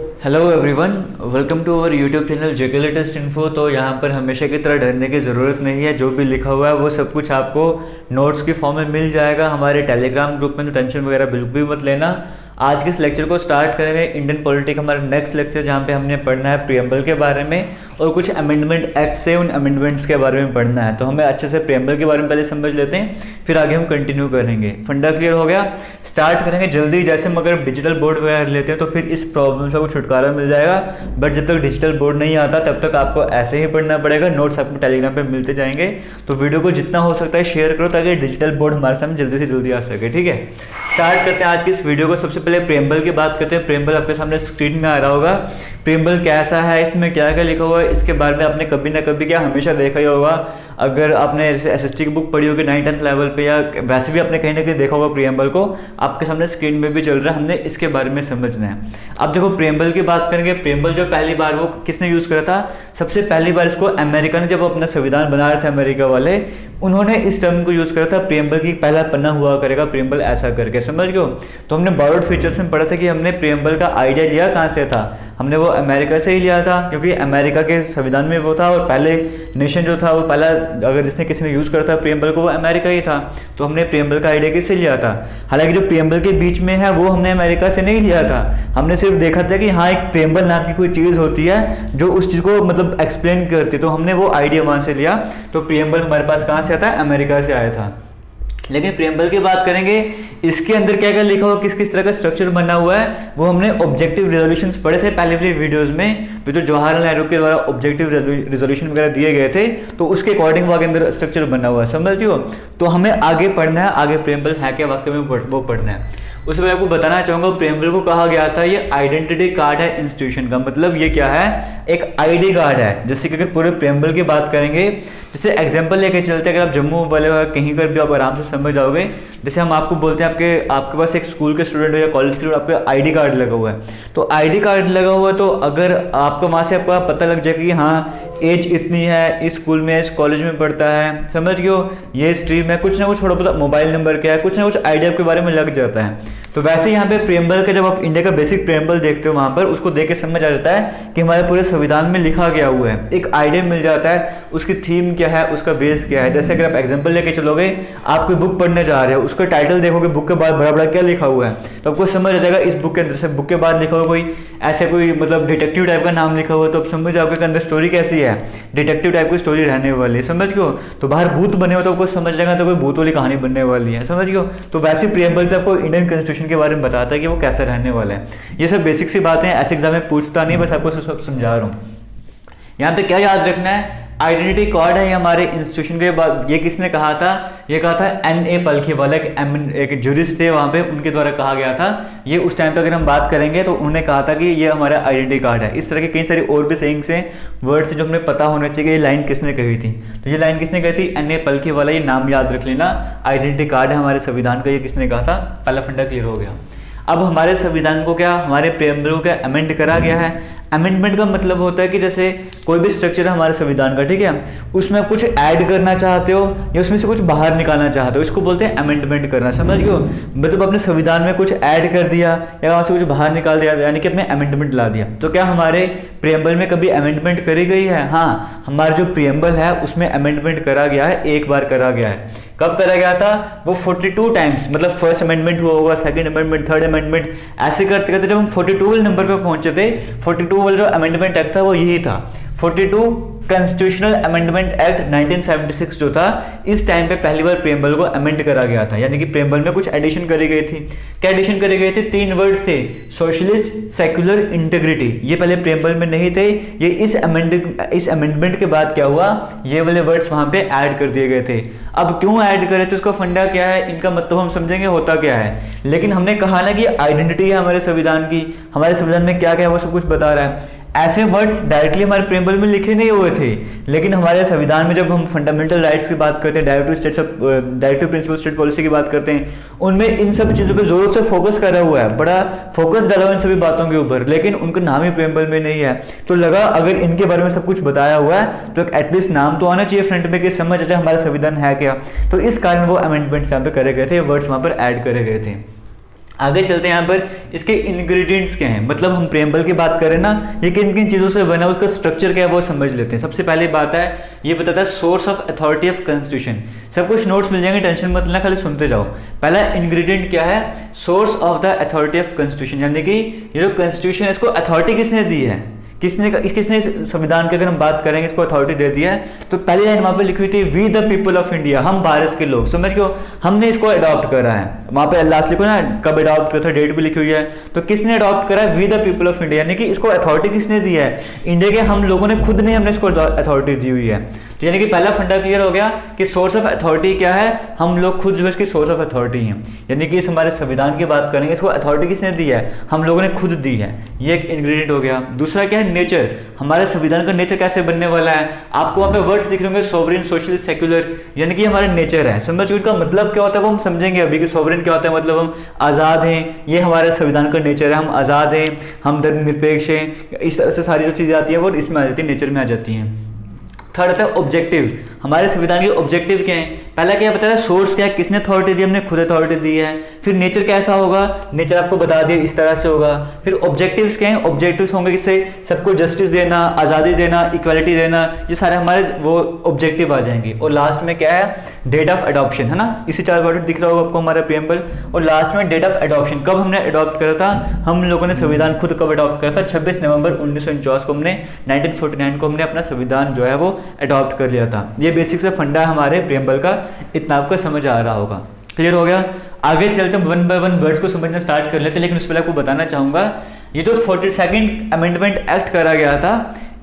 Hello everyone, welcome to our YouTube channel JK latest info. तो यहाँ पर हमेशा की तरह डरने की ज़रूरत नहीं है। जो भी लिखा हुआ है वो सब कुछ आपको नोट्स की फॉर्म में मिल जाएगा हमारे टेलीग्राम ग्रुप में। तो टेंशन वगैरह बिल्कुल भी मत लेना। आज के इस लेक्चर को स्टार्ट करेंगे इंडियन पॉलिटी का हमारा नेक्स्ट लेक्चर, जहाँ पे हमने पढ़ना है प्रीएम्बल के बारे में और कुछ अमेंडमेंट एक्ट से उन अमेंडमेंट्स के बारे में पढ़ना है। तो हमें अच्छे से प्रीएम्बल के बारे में पहले समझ लेते हैं, फिर आगे हम कंटिन्यू करेंगे। फंडा क्लियर हो गया, स्टार्ट करेंगे जल्दी। जैसे हम अगर डिजिटल बोर्ड वगैरह लेते हैं तो फिर इस प्रॉब्लम से आपको छुटकारा मिल जाएगा। बट जब तक डिजिटल बोर्ड नहीं आता तब तक आपको ऐसे ही पढ़ना पड़ेगा। नोट्स आपको टेलीग्राम पे मिलते जाएंगे। तो वीडियो को जितना हो सकता है शेयर करो ताकि डिजिटल बोर्ड हमारे सामने जल्दी से जल्दी आ सके। ठीक है, स्टार्ट करते हैं आज की इस वीडियो को। सबसे पहले प्रीएम्बल की बात करते हैं। प्रीएम्बल आपके सामने स्क्रीन में आ रहा होगा। प्रीएम्बल कैसा है, इसमें क्या क्या लिखा हुआ है, इसके बारे में आपने कभी ना कभी क्या हमेशा देखा ही होगा। अगर आपने एसएसटी की बुक पढ़ी होगी 9th लेवल पे, या वैसे भी आपने कहीं ना कहीं देखा होगा प्रीएम्बल को, आपके सामने स्क्रीन में भी चल रहा है। हमने इसके बारे में समझना है। अब देखो, प्रीएम्बल की बात करेंगे। प्रीएम्बल जो पहली बार वो किसने यूज़ करा था? सबसे पहली बार इसको अमेरिका ने, जब अपना संविधान बना रहे थे अमेरिका वाले, उन्होंने इस टर्म को यूज़ करा था। प्रीएम्बल की पहला पन्ना हुआ करेगा प्रीएम्बल ऐसा करके, समझ गए हो। तो हमने बॉरोड फीचर्स में पढ़ा था कि हमने प्रीएम्बल का आइडिया लिया कहाँ से था? हमने वो अमेरिका से ही लिया था, क्योंकि अमेरिका के संविधान में वो था और पहले नेशन जो था वो पहला, अगर जिसने किसी ने यूज़ करा था प्रीएम्बल को, वो अमेरिका ही था। तो हमने प्रीएम्बल का आइडिया किससे लिया था? हालांकि जो प्रीएम्बल के बीच में है वो हमने अमेरिका से नहीं लिया था। हमने सिर्फ देखा था कि हाँ, एक प्रीएम्बल नाम की कोई चीज़ होती है जो उस चीज़ को मतलब एक्सप्लेन करती है। तो हमने वो आइडिया वहाँ से लिया। तो प्रीएम्बल हमारे पास कहाँ से आता है? अमेरिका से आया था। लेकिन प्रीएम्बल की बात करेंगे, इसके अंदर क्या क्या लिखा हुआ, किस किस तरह का स्ट्रक्चर बना हुआ है, वो हमने ऑब्जेक्टिव रिजोल्यूशंस पढ़े थे पहले वाली वीडियोस में। तो जो जवाहरलाल नेहरू के द्वारा ऑब्जेक्टिव रिजोल्यूशन वगैरह दिए गए थे, तो उसके अकॉर्डिंग वहाँ के अंदर स्ट्रक्चर बना हुआ है, समझियो। तो हमें आगे पढ़ना है, आगे प्रीएम्बल है क्या वाकई में वो पढ़ना है। उसके बाद आपको बताना चाहूँगा, प्रीएम्बल को कहा गया था ये आइडेंटिटी कार्ड है इंस्टीट्यूशन का। मतलब ये क्या है? एक आईडी कार्ड है। जैसे कि अगर पूरे प्रीएम्बल की बात करेंगे, जैसे एग्जांपल लेके चलते हैं, अगर आप जम्मू वाले हो कहीं पर भी आप आराम से समझ जाओगे। जैसे हम आपको बोलते हैं आपके पास एक स्कूल के स्टूडेंट हो या कॉलेज के स्टूडेंट, आपका आईडी कार्ड लगा हुआ है। तो आईडी कार्ड लगा हुआ है, तो अगर आपको वहाँ से आपका पता लग जाए कि हाँ एज इतनी है, इस स्कूल में इस कॉलेज में पढ़ता है, समझ गए हो, ये स्ट्रीम है, कुछ ना कुछ थोड़ा बहुत मोबाइल नंबर क्या है, कुछ ना कुछ आइडिया आपके बारे में लग जाता है। तो वैसे यहाँ पे प्रीएम्बल का, जब आप इंडिया का बेसिक प्रीएम्बल देखते हो वहाँ पर, उसको देख के समझ आ जाता है कि हमारे पूरे संविधान में लिखा गया हुआ है। एक आइडिया मिल जाता है उसकी थीम क्या है, उसका बेस क्या है। जैसे अगर आप एग्जांपल लेके चलोगे, आप कोई बुक पढ़ने जा रहे हो, उसका टाइटल देखोगे, बुक के बाद बड़ा बड़ा क्या लिखा हुआ है, तो आपको समझ आ जाएगा इस बुक के अंदर से। बुक के बाद लिखा हुआ कोई ऐसे कोई मतलब डिटेक्टिव टाइप का नाम लिखा हुआ है, तो आप समझ जाओगे कि अंदर स्टोरी कैसी है, डिटेक्टिव टाइप की स्टोरी रहने वाली है, समझ गए हो। तो बाहर भूत बने हो तो आपको समझ जाएगा तो कोई भूत वाली कहानी बनने वाली है, समझ गए हो। तो वैसे प्रीएम्बल पे आपको इंडियन कॉन्स्टिट्यूशन के बारे में बताता है कि वो कैसे रहने वाला है। ये सब बेसिक सी बातें ऐसे एग्जाम में पूछता नहीं, बस आपको सब समझा रहा हूँ। यहाँ पे क्या याद रखना है? आइडेंटिटी कार्ड है हमारे इंस्टीट्यूशन के बाद। ये किसने कहा था? ये कहा था N.A. पलखीवाला, एक जूरिस्ट थे वहाँ पे, उनके द्वारा कहा गया था। ये उस टाइम पे अगर हम बात करेंगे तो उन्होंने कहा था कि ये हमारा आइडेंटिटी कार्ड है। इस तरह के कई सारे और भी सेइंग्स हैं, वर्ड्स हैं जो हमें पता होना चाहिए कि ये लाइन किसने कही थी। तो ये लाइन किसने कही थी? N.A. पलखीवाला। ये नाम याद रख लेना। आइडेंटिटी कार्ड है हमारे संविधान का, ये किसने कहा था? पहला फंडा क्लियर हो गया। अब हमारे संविधान को क्या, हमारे प्रीएम्बल को क्या अमेंड करा गया है। अमेंडमेंट का मतलब होता है कि जैसे कोई भी स्ट्रक्चर है हमारे संविधान का, ठीक है, उसमें आप कुछ ऐड करना चाहते हो या उसमें से कुछ बाहर निकालना चाहते हो, इसको बोलते हैं अमेंडमेंट करना, समझ गए हो। मतलब अपने संविधान में कुछ ऐड कर दिया या वहाँ से कुछ बाहर निकाल दिया, यानी कि अपने अमेंडमेंट ला दिया। तो क्या हमारे प्रीएम्बल में कभी अमेंडमेंट करी गई है? हाँ, हमारा जो प्रीएम्बल है उसमें अमेंडमेंट करा गया है, एक बार करा गया है। कब करा गया था? वो 42 टाइम्स, मतलब फर्स्ट अमेंडमेंट हुआ होगा, सेकंड अमेंडमेंट, थर्ड अमेंडमेंट, ऐसे करते करते जब हम 42 नंबर पे पहुंचे थे, 42 वाला जो अमेंडमेंट एक्ट था वो यही था, 42 कॉन्स्टिट्यूशनल अमेंडमेंट एक्ट 1976 जो था। इस टाइम पे पहली बार प्रीएम्बल को अमेंड करा गया था, यानी कि प्रीएम्बल में कुछ एडिशन करी गई थी। क्या एडिशन करी गई थी? 3 वर्ड्स थे, सोशलिस्ट, सेक्युलर, इंटीग्रिटी। ये पहले प्रीएम्बल में नहीं थे, ये इस अमेंडमेंट के बाद क्या हुआ, ये वाले वर्ड्स वहां पे ऐड कर दिए गए थे। अब क्यों ऐड करे थे, उसका फंडा क्या है, इनका मतलब हम समझेंगे होता क्या है। लेकिन हमने कहा ना कि आइडेंटिटी है हमारे संविधान की, हमारे संविधान में क्या क्या है वो सब कुछ बता रहा है। ऐसे वर्ड्स डायरेक्टली हमारे प्रीएम्बल में लिखे नहीं हुए थे, लेकिन हमारे संविधान में जब हम फंडामेंटल राइट्स की बात करते हैं, डायरेक्टिव प्रिंसिपल स्टेट पॉलिसी की बात करते हैं, उनमें इन सब चीज़ों पे जोरों से फोकस करा हुआ है, बड़ा फोकस डाला हुआ इन सभी बातों के ऊपर, लेकिन उनका नाम ही प्रीएम्बल में नहीं है। तो लगा अगर इनके बारे में सब कुछ बताया हुआ है तो एटलीस्ट नाम तो आना चाहिए फ्रंट में कि समझ आ जाए हमारा संविधान है क्या। तो इस कारण वो अमेंडमेंट्स यहाँ पे करे गए थे, वर्ड्स वहाँ पर ऐड करे गए थे। आगे चलते हैं यहाँ पर इसके इंग्रेडिएंट्स क्या हैं, मतलब हम प्रेम्बल की बात करें ना, ये किन किन चीज़ों से बना है, उसका स्ट्रक्चर क्या है वो समझ लेते हैं। सबसे पहली बात है, ये बताता है source of authority of constitution. सब कुछ नोट्स मिल जाएंगे, टेंशन मत लेना, खाली सुनते जाओ। पहला इंग्रेडिएंट क्या है, source of the authority of constitution, यानी कि ये जो कॉन्स्टिट्यूशन है इसको अथॉरिटी किसने दी है, किसने संविधान की अगर हम बात करेंगे इसको अथॉरिटी दे दिया है। तो पहली लाइन वहां पे लिखी हुई थी we the people of India, हम भारत के लोग, समझ क्यों, हमने इसको अडॉप्ट करा है। वहां पे लास्ट लिखो ना कब अडॉप्ट करा था, डेट भी लिखी हुई है। तो किसने अडॉप्ट करा है, we the people of India, यानी कि इसको अथॉरिटी किसने दी है, इंडिया के हम लोगों ने खुद ने, हमने इसको अथॉरिटी दी हुई है। तो यानी कि पहला फंडा क्लियर हो गया कि सोर्स ऑफ अथॉरिटी क्या है, हम लोग खुद जो है इसकी सोर्स ऑफ अथॉरिटी हैं। यानी कि इस हमारे संविधान की बात करेंगे, इसको अथॉरिटी किसने दी है, हम लोगों ने खुद दी है। ये एक इंग्रेडिएंट हो गया। दूसरा क्या है, नेचर, हमारे संविधान का नेचर कैसे बनने वाला है। आपको वहां पे वर्ड्स दिख रहे होंगे, सोवरेन, सोशल, सेक्युलर, यानी कि हमारा नेचर है। समझ इसका मतलब क्या होता है वो हम समझेंगे अभी कि सोवरेन क्या होता है, मतलब हम आज़ाद हैं, ये हमारे संविधान का नेचर है, हम आज़ाद हैं, हम धर्मनिरपेक्ष हैं, इस तरह से सारी जो चीज़ें आती हैं वो इसमें आ जाती है, नेचर में आ जाती हैं। थर्ड आता है ऑब्जेक्टिव, हमारे संविधान के ऑब्जेक्टिव क्या है। पहला क्या बताया, सोर्स क्या है, किसने अथॉरिटी दी, हमने खुद अथॉरिटी दी है। फिर नेचर कैसा होगा, नेचर आपको बता दिया इस तरह से होगा। फिर ऑब्जेक्टिव्स क्या है, ऑब्जेक्टिव्स होंगे किससे, सबको जस्टिस देना, आज़ादी देना, इक्वालिटी देना, ये सारे हमारे वो ऑब्जेक्टिव आ जाएंगे। और लास्ट में क्या है, डेट ऑफ अडॉप्शन, है ना, इसी 4 वर्ड दिख रहा होगा आपको हमारा प्रीएम्बल। और लास्ट में डेट ऑफ अडॉप्शन, कब हमने अडॉप्ट करा था, हम लोगों ने संविधान खुद कब अडॉप्ट करा था, 26 नवंबर 1949 को हमने 1949 को हमने अपना संविधान जो है वो अडॉप्ट कर लिया था। ये बेसिक से फंडा है हमारे प्रीएम्बल का, इतना आपको समझ आ रहा होगा। क्लियर हो गया। आगे चलते हम वन बाय वन वर्ड्स को समझना स्टार्ट कर लेते हैं, लेकिन उससे पहले आपको बताना चाहूंगा ये जो 42nd अमेंडमेंट एक्ट करा गया था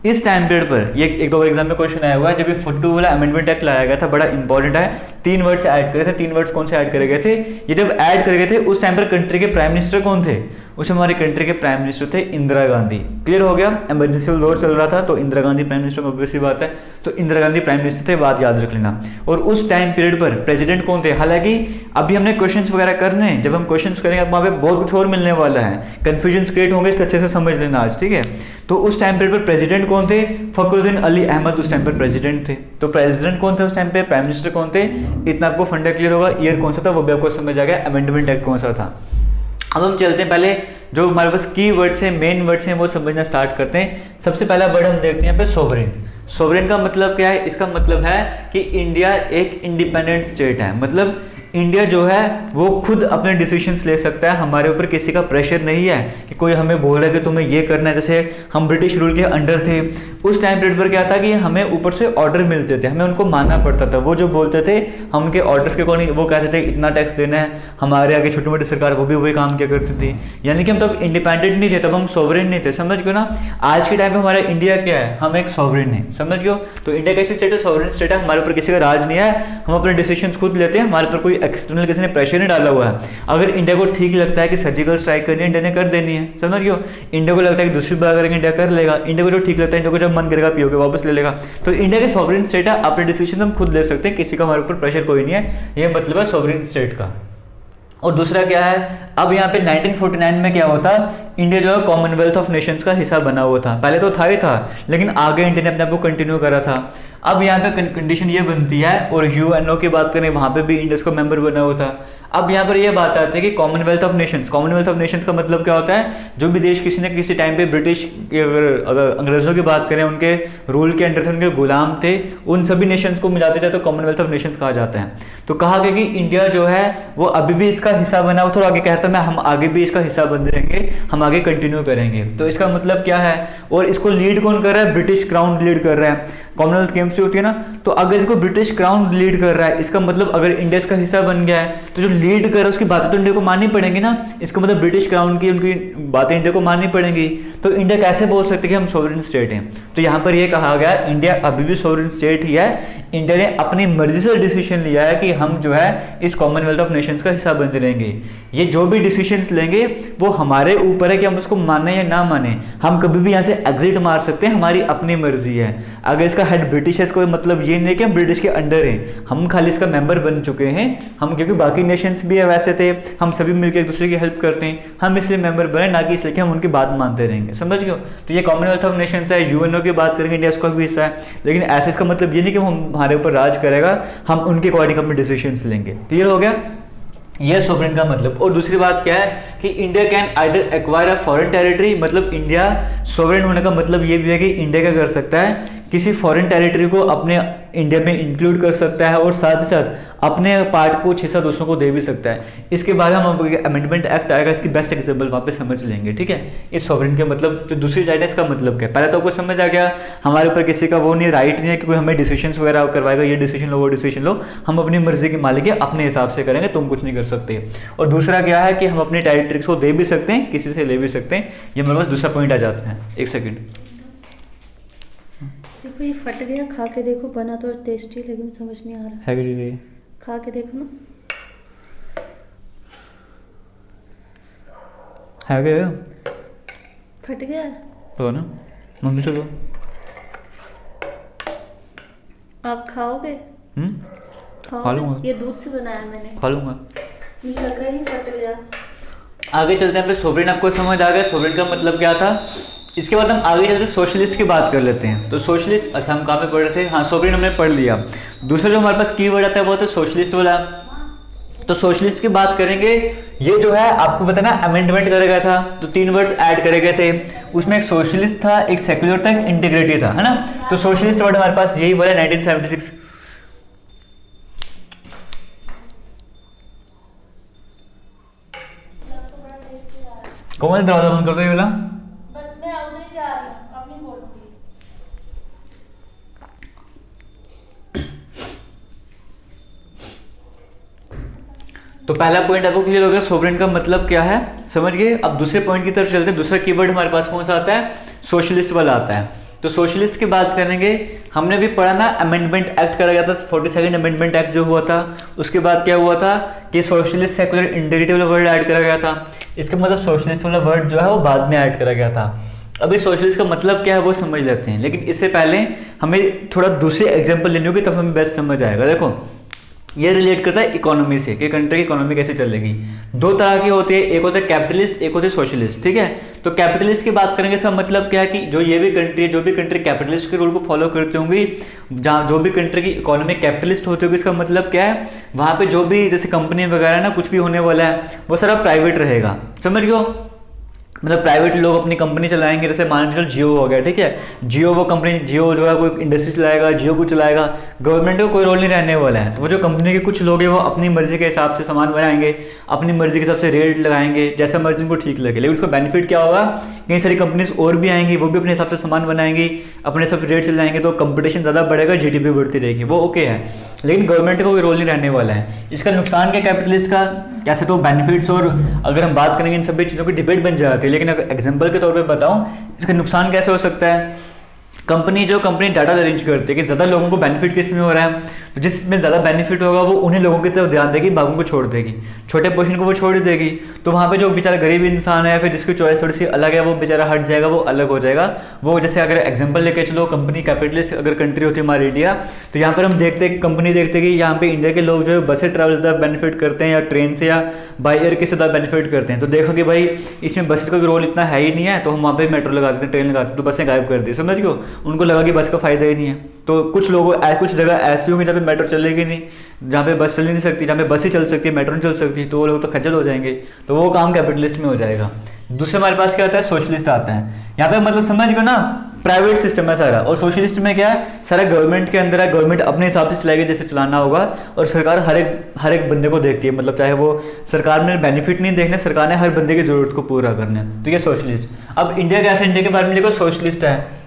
इस टाइम पीरियड पर, ये एक 2 बार एग्जाम में क्वेश्चन आया हुआ है, जब ये 42 वाला अमेंडमेंट एक्ट लाया गया था, बड़ा इंपॉर्टेंट है। 3 वर्ड्स ऐड करे थे, 3 वर्ड्स कौन से ऐड करे गए थे, ये जब ऐड करे गए थे उस टाइम पर कंट्री के प्राइम मिनिस्टर कौन थे, उस हमारे कंट्री के प्राइम मिनिस्टर थे इंदिरा गांधी। क्लियर हो गया। इमरजेंसी दौर चल रहा था तो Indira Gandhi prime minister, obvious सी बात है, तो इंदिरा गांधी प्राइम मिनिस्टर थे, बात याद रख लेना। और उस टाइम पीरियड पर प्रेसिडेंट कौन थे, हालांकि अभी हमने क्वेश्चंस वगैरह करने हैं, जब हम क्वेश्चंस करेंगे वहाँ पे बहुत कुछ और मिलने वाला है, कंफ्यूजन क्रिएट होंगे, इसलिए अच्छे से समझ लेना आज, ठीक है। तो उस टाइम पीरियड पर प्रेसिडेंट कौन थे, फखरुद्दीन अली अहमद उस टाइम पर प्रेसिडेंट थे। तो प्रेसिडेंट कौन थे उस टाइम पे, प्राइम मिनिस्टर कौन थे, इतना आपको फंडा क्लियर होगा। ईयर कौन सा था वो भी आपको समझ आ गया, अमेंडमेंट एक्ट कौन सा था। अब हम चलते हैं, पहले जो हमारे पास की वर्ड्स हैं, मेन वर्ड्स हैं, वो समझना स्टार्ट करते हैं। सबसे पहला वर्ड हम देखते हैं यहाँ पे सोवरेन। सोवरेन का मतलब क्या है, इसका मतलब है कि इंडिया एक इंडिपेंडेंट स्टेट है, मतलब इंडिया जो है वो खुद अपने डिसीजंस ले सकता है, हमारे ऊपर किसी का प्रेशर नहीं है कि कोई हमें बोल रहा है कि तुम्हें ये करना है। जैसे हम ब्रिटिश रूल के अंडर थे, उस टाइम पीरियड पर क्या था कि हमें ऊपर से ऑर्डर मिलते थे, हमें उनको मानना पड़ता था। वो जो बोलते थे हम उनके ऑर्डर्स के अकॉर्डिंग, वो कहते थे इतना टैक्स देना है, हमारे आगे छोटी मोटी सरकार वो भी वही काम किया करती थी। यानी कि हम तब इंडिपेंडेंट नहीं थे, तब हम सॉवरेन नहीं थे, समझ गयो ना। आज के टाइम पे हमारा इंडिया क्या है, हम एक सॉवरेन है, समझ गयो। तो इंडिया कैसी स्टेट है, सॉवरेन स्टेट है, हमारे ऊपर किसी का राज नहीं है, हम अपने डिसीजंस खुद लेते हैं, हमारे ऊपर कोई एक्सटर्नल किसी ने प्रेशर नहीं डाला हुआ है। अगर इंडिया को ठीक लगता है कि सर्जिकल स्ट्राइक करनी है, इंडिया ने कर देनी है, समझ गयो। इंडिया को लगता है कि दूसरी बार करेंगे, इंडिया कर लेगा। इंडिया को जो ठीक लगता है, इंडिया को जब मन करेगा पीओके वापस ले लेगा। तो इंडिया के सॉवरेन स्टेट है, अपने डिसीजन हम खुद ले सकते हैं, किसी का हमारे ऊपर प्रेशर कोई नहीं है, ये मतलब है सॉवरेन स्टेट का। और दूसरा क्या है, अब यहाँ पे 1949 में क्या होता, इंडिया जो है कॉमनवेल्थ ऑफ नेशंस का हिस्सा बना हुआ था। पहले तो था ही था, लेकिन आगे इंडिया ने अपने आप को कंटिन्यू करा था। अब यहाँ पे कंडीशन ये बनती है, और यूएनओ की बात करें वहाँ पे भी इंडिया को मेंबर बना हुआ था। अब यहाँ पर ये बात आती है कि Commonwealth of Nations, Commonwealth of Nations का मतलब क्या होता है, जो भी देश किसी न किसी टाइम पे ब्रिटिश, अगर अंग्रेजों की बात करें, उनके रूल के अंडर से उनके गुलाम थे, उन सभी नेशंस को मिलाते जाए तो कॉमनवेल्थ ऑफ नेशंस कहा जाता है। तो कहा गया कि इंडिया जो है वो अभी भी इसका हिस्सा बना हुआ, थोड़ा आगे कहता है मैं हम आगे भी इसका हिस्सा बन रहेंगे, हम आगे कंटिन्यू करेंगे। तो इसका मतलब क्या है, और इसको लीड कौन कर रहा है, ब्रिटिश क्राउन लीड कर रहा है। कॉमनवेल्थ गेम्स होती है ना, तो अगर इसको ब्रिटिश क्राउन लीड कर रहा है, इसका मतलब अगर इंडिया इसका हिस्सा बन गया है, तो जो लीड कर रहा है उसकी बातें तो इंडिया को माननी पड़ेंगी ना। इसका मतलब ब्रिटिश क्राउन की उनकी बातें इंडिया को माननी पड़ेंगी। तो इंडिया कैसे बोल सकते कि हम सोवरेन स्टेट हैं। तो यहाँ पर यह कहा गया इंडिया अभी भी सोवरेन स्टेट ही है। इंडिया ने अपनी मर्जी से डिसीजन लिया है कि हम जो है इस कॉमनवेल्थ ऑफ नेशंस का हिस्सा बनते रहेंगे। ये जो भी डिसीजंस लेंगे वो हमारे ऊपर है कि हम उसको माने या ना माने। हम कभी भी यहाँ से एग्जिट मार सकते हैं, हमारी अपनी मर्जी है। अगर इसका हेड ब्रिटिश है, इसको मतलब ये नहीं कि हम ब्रिटिश के अंडर हैं, हम खाली इसका मेंबर बन चुके हैं। हम क्योंकि बाकी नेशंस भी है वैसे थे, हम सभी मिलकर एक दूसरे की हेल्प करते हैं, हम इसलिए मेंबर बने, ना कि इसलिए कि हम उनकी बात मानते रहेंगे, समझ गए। तो ये कॉमनवेल्थ ऑफ नेशंस है, यूएनओ की बात करेंगे, इंडिया इसका भी हिस्सा है। लेकिन ऐसे इसका मतलब ये नहीं कि हम हमारे ऊपर राज करेगा, हम उनके अकॉर्डिंग अपने डिसीजंस लेंगे। क्लियर हो गया। यह सोवरेन का मतलब। और दूसरी बात क्या है कि India can either acquire a foreign territory, मतलब इंडिया सोवरेन होने का मतलब ये भी है कि इंडिया क्या कर सकता है, किसी फॉरेन टेरिटरी को अपने इंडिया में इंक्लूड कर सकता है और साथ ही साथ अपने पार्ट को कुछ हिस्सा दूसरों को दे भी सकता है। इसके बाद हम अमेंडमेंट एक्ट आएगा, इसकी बेस्ट एग्जाम्पल वहाँ पे समझ लेंगे, ठीक है। इस सोवरेन के मतलब जो दूसरी साइड है इसका मतलब क्या है, पहले तो आपको समझ आ गया हमारे ऊपर किसी का वो नहीं, राइट नहीं है कि कोई हमें डिसीजन वगैरह करवाएगा, ये डिसीजन लो वो डिसीजन लो, हम अपनी मर्जी के मालिक है, अपने हिसाब से करेंगे, तुम कुछ नहीं कर सकते। और दूसरा क्या है कि हम अपने टेरिटरीज को दे भी सकते हैं, किसी से ले भी सकते हैं। ये मेरे पास दूसरा पॉइंट आ जाता है। एक सेकेंड, देखो ये फट गया, खा के देखो, बना तो टेस्टी लेकिन समझ नहीं आ रहा है, खा के देखो ना। है क्या फट गया तो ना, मम्मी से दो, आप खाओगे? खा लूंगा, ये दूध से बनाया मैंने, खा लूंगा। मुझे लग रहा है फट गया। आगे चलते हैं, सोवरेन आपको समझ आ गया सोवरेन का मतलब क्या था। इसके बाद हम आगे चलते सोशलिस्ट की बात कर लेते हैं। तो सोशलिस्ट, अच्छा हम कहाँ पे पढ़ रहे थे, हाँ सोवरेन हमने पढ़ लिया। दूसरा जो हमारे पास कीवर्ड आता है वो होता है सोशलिस्ट वाला। तो सोशलिस्ट की बात करेंगे, ये जो है आपको पता ना अमेंडमेंट करा गया था, तो 3 वर्ड्स ऐड करे गए थे, उसमें एक सोशलिस्ट था, एक सेक्युलर था, एक इंटीग्रेटी था, है ना। तो सोशलिस्ट वर्ड हमारे पास यही वर्ड है 1976। कोमल दरवाजा बंद कर दो ये वाला। मैं उधर ही जा रही हूँ, अब नहीं बोलूंगी। तो पहला पॉइंट आपको क्लियर हो गया, सोवरेन का मतलब क्या है, समझ गए। अब दूसरे पॉइंट की तरफ चलते हैं। दूसरा कीवर्ड हमारे पास कौन सा आता है, सोशलिस्ट वाला आता है। तो सोशलिस्ट की बात करेंगे, हमने भी पढ़ा ना अमेंडमेंट एक्ट करा गया था, 42nd अमेंडमेंट एक्ट जो हुआ था, उसके बाद क्या हुआ था कि सोशलिस्ट सेकुलर इंटीग्रेटी वाला वर्ड ऐड करा गया था। इसका मतलब सोशलिस्ट वाला वर्ड जो है वो बाद में ऐड करा गया था। अभी सोशलिस्ट का मतलब क्या है वो समझ लेते हैं, लेकिन इससे पहले हमें थोड़ा दूसरे एग्जाम्पल लेने होगी, तब हमें बेस्ट समझ आएगा। देखो ये रिलेट करता है इकोनॉमी से कि कंट्री की इकोनॉमी कैसे चलेगी। 2 तरह की होती है, एक होता है कैपिटलिस्ट, एक होते है सोशलिस्ट, ठीक है। तो कैपिटलिस्ट की बात करेंगे, इसका मतलब क्या है कि जो भी कंट्री कैपिटलिस्ट के रूल को फॉलो करती होंगी, जहाँ जो भी कंट्री की इकोनॉमी कैपिटलिस्ट होती होगी, इसका मतलब क्या है, वहाँ पे जो भी जैसे कंपनी वगैरह ना कुछ भी होने वाला है वो सारा प्राइवेट रहेगा, समझ गए। मतलब प्राइवेट लोग अपनी कंपनी चलाएंगे, जैसे मान लीजिए जियो हो गया, ठीक है। जियो वो कंपनी, जियो जो है कोई इंडस्ट्री चलाएगा, जियो को चलाएगा, गवर्नमेंट को कोई रोल नहीं रहने वाला है। तो वो जो कंपनी के कुछ लोग हैं वो अपनी मर्जी के हिसाब से सामान बनाएंगे, अपनी मर्जी के हिसाब से रेट लगाएंगे, जैसा मर्जी उनको ठीक लगे। लेकिन उसका बेनिफिट क्या होगा, कई सारी कंपनीज और भी आएंगी, वो भी अपने हिसाब से सामान बनाएंगी, अपने हिसाब से रेट चलाएंगे, तो कंपटीशन ज़्यादा बढ़ेगा, जीडीपी बढ़ती रहेगी, वो ओके है। लेकिन गवर्नमेंट का कोई रोल नहीं रहने वाला है। इसका नुकसान क्या कैपिटलिस्ट का, कैसे तो बेनिफिट्स, और अगर हम बात करेंगे इन सभी चीज़ों की डिबेट बन जाती है। लेकिन अगर एग्जाम्पल के तौर पे बताऊं, इसका नुकसान कैसे हो सकता है। कंपनी डाटा अरेंज करती है कि ज़्यादा लोगों को बेनिफिट किस में हो रहा है, तो जिसमें ज़्यादा बेनिफिट होगा वो उन्हीं लोगों की तरफ ध्यान देगी, बाकी को छोड़ देगी, छोटे पोर्शन को वो छोड़ देगी। तो वहाँ पे जो बेचारा गरीब इंसान है, फिर जिसकी चॉइस थोड़ी सी अलग है, वो बेचारा हट जाएगा, वो अलग हो जाएगा। वो जैसे अगर एग्जाम्पल लेके चलो, कंपनी कैपिटलिस्ट अगर कंट्री होती है हमारी इंडिया, तो यहाँ पर हम देखते हैं कंपनी देखते हैं कि यहाँ पे इंडिया के लोग जो है बस से ट्रैवल ज़्यादा बेनिफिट करते हैं, या ट्रेन से या बाई एयर के ज़्यादा बेनिफिट करते हैं। तो देखो कि भाई इसमें बसेस का रोल इतना है ही नहीं है, तो हम वहाँ पे मेट्रो लगा देते हैं, ट्रेन लगाते हैं, तो बसें गायब कर दी, समझ गए। उनको लगा कि बस का फायदा ही नहीं है। तो कुछ लोगों कुछ जगह ऐसी होंगी जहाँ पे मेट्रो चलेगी नहीं, जहाँ पे बस चल नहीं सकती, जहाँ पे बस ही चल सकती है, मेट्रो नहीं चल सकती, तो वो लोग तो खज्जल हो जाएंगे। तो वो काम कैपिटलिस्ट में हो जाएगा। दूसरे हमारे पास क्या आता है, सोशलिस्ट आता है। यहाँ पे मतलब समझ गए ना, प्राइवेट सिस्टम है सारा। और सोशलिस्ट में क्या है, सारा गवर्नमेंट के अंदर है, गवर्नमेंट अपने हिसाब से चलाएगी जैसे चलाना होगा, और सरकार हर एक बंदे को देखती है। मतलब चाहे वो सरकार ने बेनिफिट नहीं देखना, सरकार ने हर बंदे की जरूरत को पूरा करना है। तो ये सोशलिस्ट। अब इंडिया कैसे, इंडिया के बारे में लिखो सोशलिस्ट है।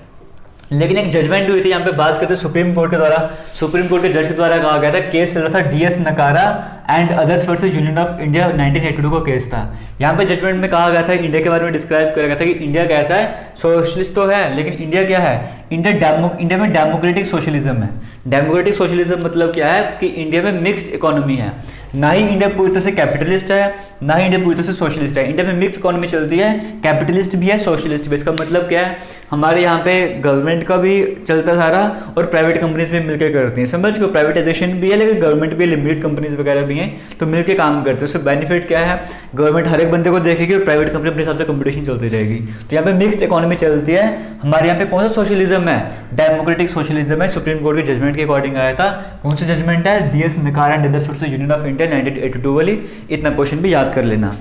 लेकिन एक जजमेंट हुई थी, यहाँ पे बात करते हैं सुप्रीम कोर्ट के द्वारा, सुप्रीम कोर्ट के जज के द्वारा कहा गया था, केस चल रहा था डीएस नकारा and others versus union of India 1982 का केस था। यहाँ पे जजमेंट में कहा गया था, इंडिया के बारे में डिस्क्राइब किया गया था कि इंडिया कैसा है, सोशलिस्ट तो है, लेकिन इंडिया क्या है, इंडिया में डेमोक्रेटिक सोशलिज्म है। डेमोक्रेटिक सोशलिज्म मतलब क्या है कि इंडिया में मिक्स्ड इकोनॉमी है, ना ही इंडिया पूरी तरह से कैपिटलिस्ट है, ना ही इंडिया पूरी तरह से सोशलिस्ट है। इंडिया में मिक्स इकोनॉमी चलती है, कैपिटलिस्ट भी है, सोशलिस्ट भी। इसका मतलब क्या है, हमारे यहाँ पे गवर्नमेंट का भी चलता सारा, और प्राइवेट कंपनीज भी मिलकर करती हैं, समझ को। प्राइवेटाइजेशन भी है, लेकिन गवर्नमेंट भी, लिमिटेड कंपनीज वगैरह भी हैं, तो मिलकर काम करते हैं। उससे बेनिफिट क्या है, गवर्नमेंट हर एक बंदे को देखेगी और प्राइवेट कंपनी अपने हिसाब से कंपटीशन चलती रहेगी। तो यहाँ पे मिक्स्ड इकोनॉमी चलती है। हमारे यहाँ पे कौन सा सोशलिज्म है, डेमोक्रेटिक सोशलिज्म है। सुप्रीम कोर्ट के जजमेंट के अकॉर्डिंग आया था। कौन सा जजमेंट है, डीएस नकार and others versus union of India क्या है 1982 वाली, इतना क्वेश्चन भी याद कर लेना।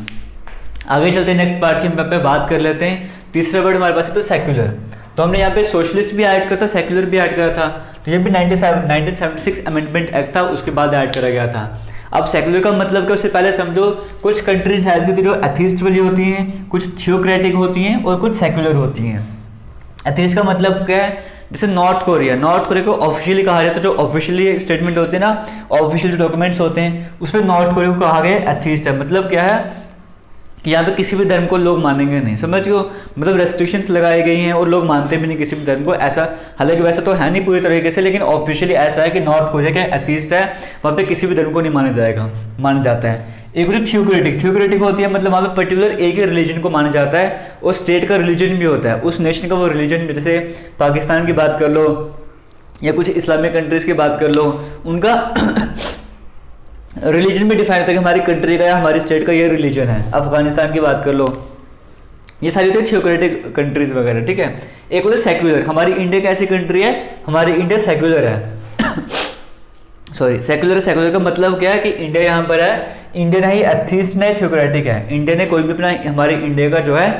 आगे चलते हैं नेक्स्ट पार्ट की हम पे बात कर लेते हैं। तीसरा वर्ड हमारे पास है तो सेक्युलर। तो हमने यहाँ पे सोशलिस्ट भी ऐड करा था, सेक्युलर भी ऐड करा था। तो ये भी 1976 अमेंडमेंट एक्ट था, उसके बाद ऐड करा गया था। अब सेक्युलर का मतलब क्या, उससे पहले समझो कुछ कंट्रीज ऐसी होती है जो एथीस्ट वाली होती हैं, कुछ थियोक्रेटिक होती हैं और कुछ सेक्युलर होती हैं। एथीस्ट का मतलब क्या है, जैसे नॉर्थ कोरिया को ऑफिशियली कहा जाता है, जो ऑफिशियली स्टेटमेंट होते हैं ना, ऑफिशियल जो डॉक्यूमेंट्स होते हैं उस पर नॉर्थ कोरिया को कहा गया एथीस्ट है। मतलब क्या है कि यहाँ पे किसी भी धर्म को लोग मानेंगे नहीं, समझ गए, मतलब रेस्ट्रिक्शंस लगाई गई हैं और लोग मानते भी नहीं किसी भी धर्म को। ऐसा हालांकि वैसा तो है नहीं पूरी तरीके से, लेकिन ऑफिशियली ऐसा है कि नॉर्थ कोरिया का एथीस्ट है, वहाँ पे किसी भी धर्म को नहीं माना जाता है। एक होती है थियोक्रेटिक होती है, मतलब वहाँ पे पर्टिकुलर एक ही रिलीजन को माना जाता है और स्टेट का रिलीजन भी होता है, उस नेशन का वो रिलीजन भी। जैसे पाकिस्तान की बात कर लो या कुछ इस्लामिक कंट्रीज़ की बात कर लो, उनका रिलीजन भी डिफाइन होता है कि हमारी कंट्री का या हमारी स्टेट का ये रिलीजन है। अफगानिस्तान की बात कर लो, ये सारी होती है थियोक्रेटिक कंट्रीज वगैरह, ठीक है। एक होता है सेक्युलर। हमारी इंडिया कैसी कंट्री है, हमारी इंडिया सेक्युलर है सॉरी सेक्युलर का मतलब क्या है कि इंडिया यहाँ पर है, इंडिया नहीं एथीस्ट नहीं थियोक्रेटिक है। इंडिया ने कोई भी अपना, हमारी इंडिया का जो है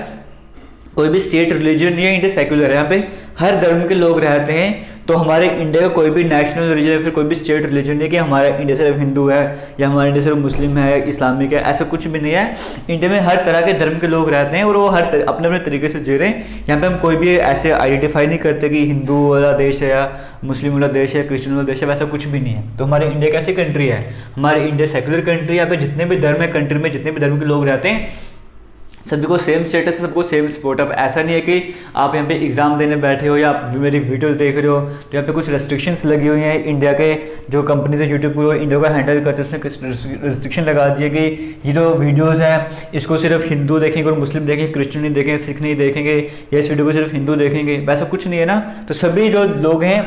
कोई भी स्टेट रिलीजन नहीं है, इंडिया सेक्युलर है, यहाँ पे हर धर्म के लोग रहते हैं। तो हमारे इंडिया का कोई भी नेशनल रिलीजन या फिर कोई भी स्टेट रिलीजन नहीं है कि हमारा इंडिया सिर्फ हिंदू है या हमारा इंडिया सिर्फ मुस्लिम है, इस्लामिक है, ऐसा कुछ भी नहीं है। इंडिया में हर तरह के धर्म के लोग रहते हैं और वो हर अपने अपने तरीके से जी रहे हैं। यहाँ पे हम कोई भी ऐसे आइडेंटिफाई नहीं करते कि हिंदू वाला देश है या मुस्लिम वाला देश है, क्रिश्चियन वाला देश है, वैसा कुछ भी नहीं है। तो हमारी इंडिया कैसी कंट्री है, हमारी इंडिया सेक्युलर कंट्री है। यहाँ पे जितने भी धर्म है कंट्री में, जितने भी धर्म के लोग रहते हैं, सभी को सेम स्टेटस है, सबको सेम सपोर्ट। अब ऐसा नहीं है कि आप यहाँ पे एग्जाम देने बैठे हो या आप मेरी वीडियो देख रहे हो तो यहाँ पे कुछ रेस्ट्रिक्शंस लगी हुई हैं। इंडिया के जो कंपनीज है यूट्यूब को इंडिया को हैंडल करते हैं, उसने रेस्ट्रिक्शन लगा दिए कि ये जो वीडियोज़ हैं इसको सिर्फ हिंदू देखेंगे और मुस्लिम देखेंगे, क्रिश्चियन नहीं देखेंगे, सिख नहीं देखेंगे, या इस वीडियो को सिर्फ हिंदू देखेंगे, वैसा कुछ नहीं है ना। तो सभी जो लोग हैं